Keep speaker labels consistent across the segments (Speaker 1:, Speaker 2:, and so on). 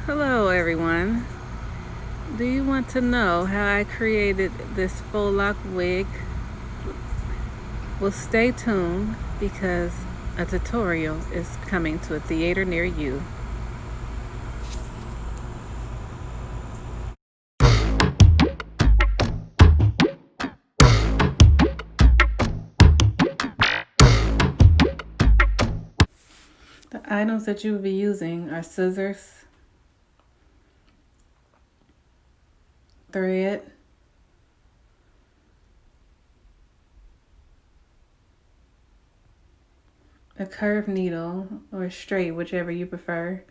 Speaker 1: Hello everyone. Do you want to know how I created this faux loc wig? Well, stay tuned because a tutorial is coming to a theater near you. The items that you will be using are scissors, thread, a curved needle or straight, whichever you prefer,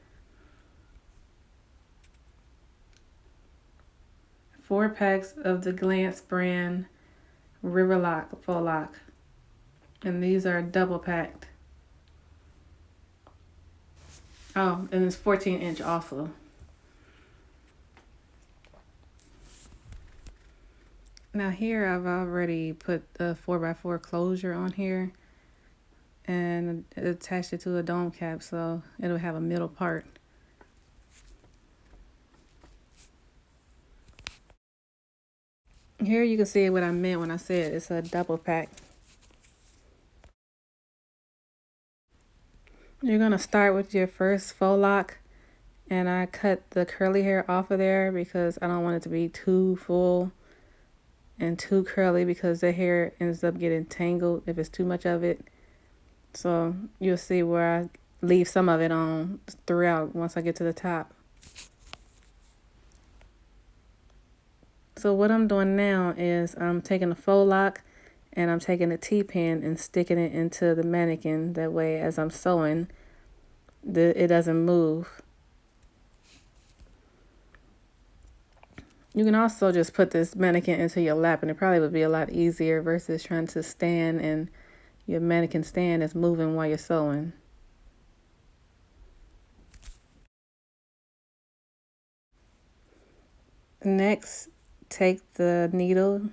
Speaker 1: 4 packs of the Glance brand River Lock Faux Loc, and these are double packed. Oh, and it's 14-inch also. Now here I've already put the 4x4 closure on here and attached it to a dome cap so it'll have a middle part. Here you can see what I meant when I said it's a double pack. You're going to start with your first faux loc, and I cut the curly hair off of there because I don't want it to be too full and too curly because the hair ends up getting tangled if it's too much of it. So you'll see where I leave some of it on throughout once I get to the top. So what I'm doing now is I'm taking a faux loc and I'm taking a T-pin and sticking it into the mannequin. That way as I'm sewing, it doesn't move. You can also just put this mannequin into your lap and it probably would be a lot easier versus trying to stand and your mannequin stand is moving while you're sewing. Next, take the needle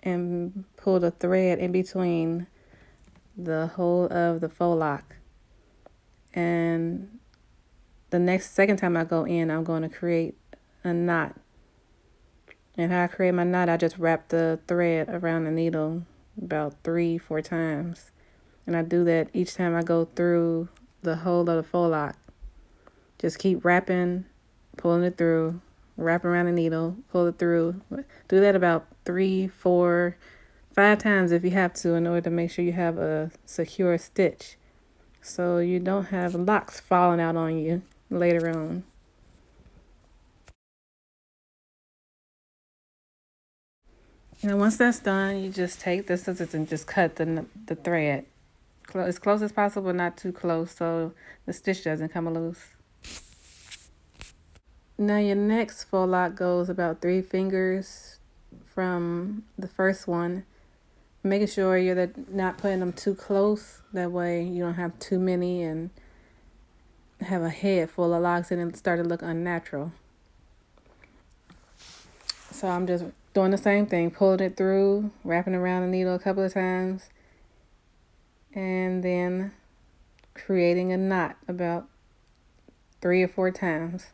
Speaker 1: and pull the thread in between the hole of the faux loc. And the second time I go in, I'm going to create a knot. And how I create my knot, I just wrap the thread around the needle about 3-4 times. And I do that each time I go through the hole of the faux loc. Just keep wrapping, pulling it through, wrap around the needle, pull it through. Do that about 3, 4, 5 times if you have to in order to make sure you have a secure stitch so you don't have locks falling out on you later on. And once that's done, you just take the scissors and just cut the thread as close as possible, not too close so the stitch doesn't come loose. Now your next faux loc goes about 3 fingers from the first one, making sure you're not putting them too close. That way you don't have too many and have a head full of locks and it start to look unnatural. So I'm just doing the same thing, pulling it through, wrapping around the needle a couple of times, and then creating a knot about 3 or 4 times.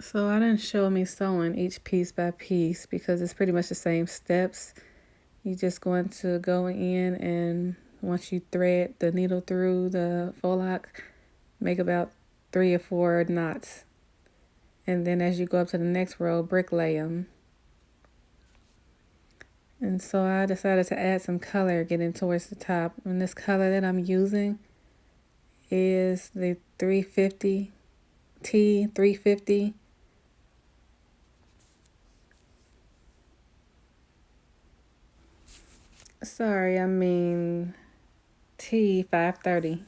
Speaker 1: So I didn't show me sewing each piece by piece because it's pretty much the same steps. You're just going to go in and once you thread the needle through the faux loc, make about 3 or 4 knots. And then as you go up to the next row, bricklay them. And so I decided to add some color getting towards the top. And this color that I'm using is the 350, T350. Sorry, I mean T530.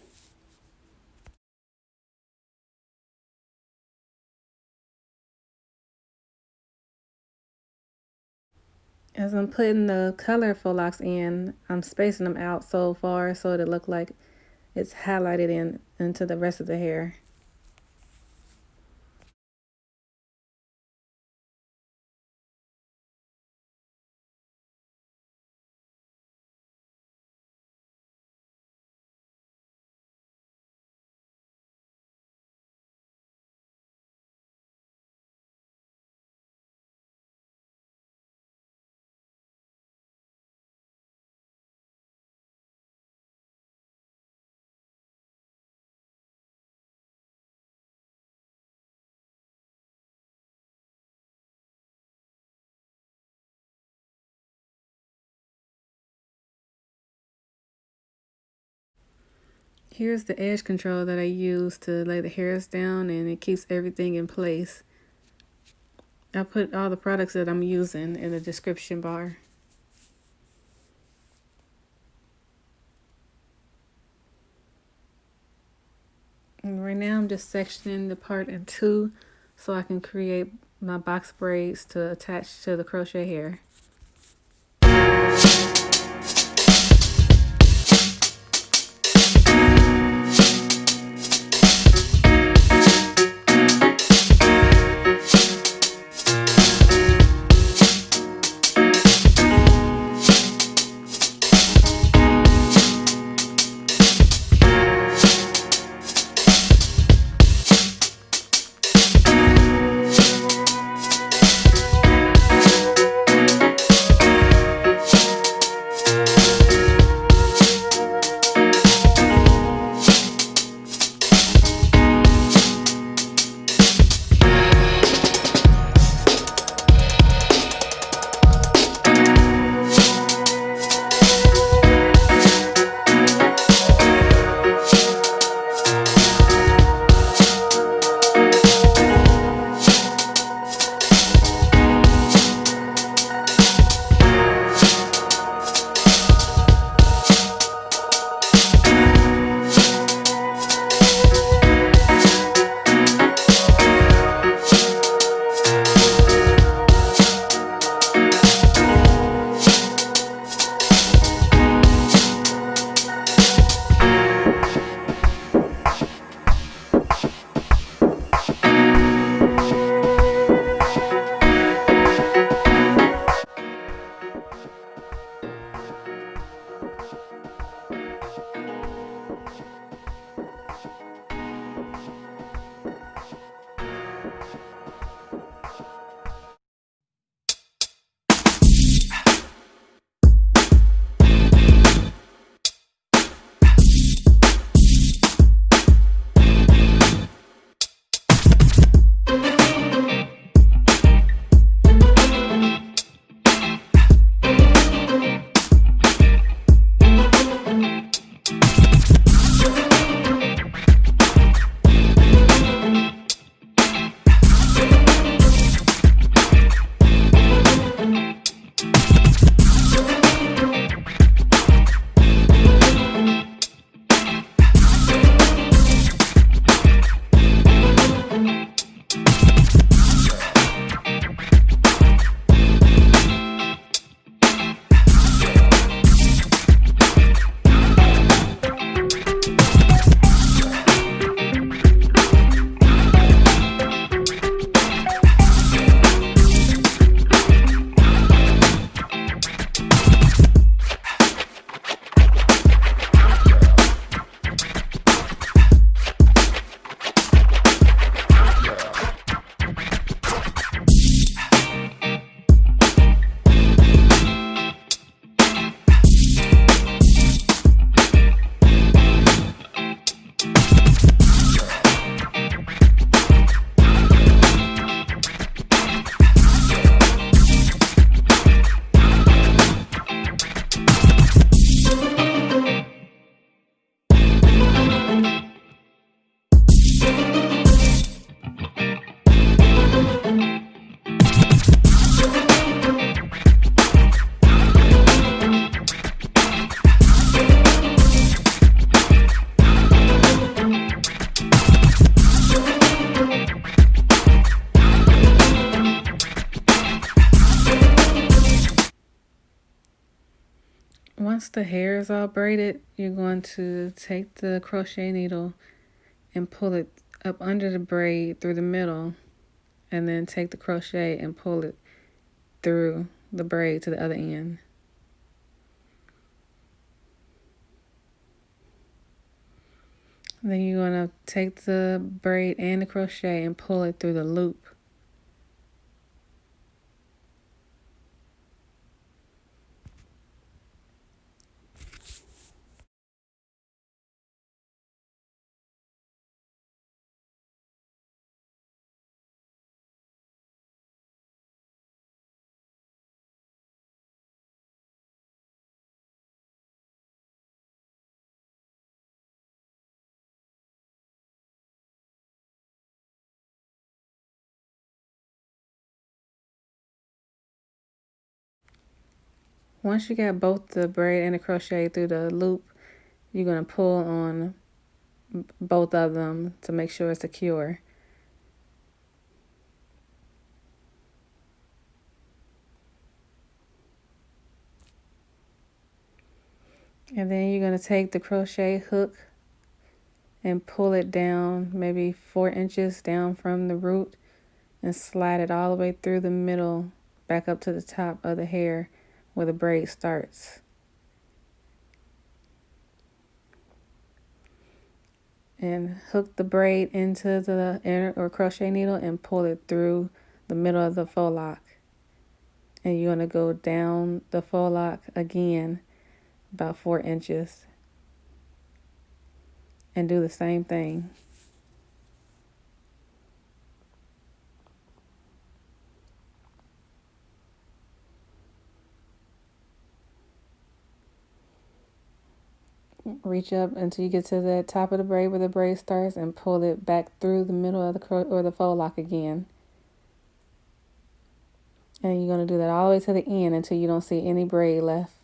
Speaker 1: As I'm putting the color faux locks in, I'm spacing them out so far so it look like it's highlighted into the rest of the hair. Here's the edge control that I use to lay the hairs down, and it keeps everything in place. I put all the products that I'm using in the description bar. And right now I'm just sectioning the part in two so I can create my box braids to attach to the crochet hair. Once the hair is all braided, you're going to take the crochet needle and pull it up under the braid through the middle, and then take the crochet and pull it through the braid to the other end. Then you're going to take the braid and the crochet and pull it through the loop. Once you got both the braid and the crochet through the loop, you're going to pull on both of them to make sure it's secure. And then you're going to take the crochet hook and pull it down maybe 4 inches down from the root and slide it all the way through the middle back up to the top of the hair where the braid starts. And hook the braid into the inner or crochet needle and pull it through the middle of the faux lock. And you're going to go down the faux lock again about 4 inches and do the same thing. Reach up until you get to the top of the braid where the braid starts and pull it back through the middle of the faux lock again. And you're going to do that all the way to the end until you don't see any braid left.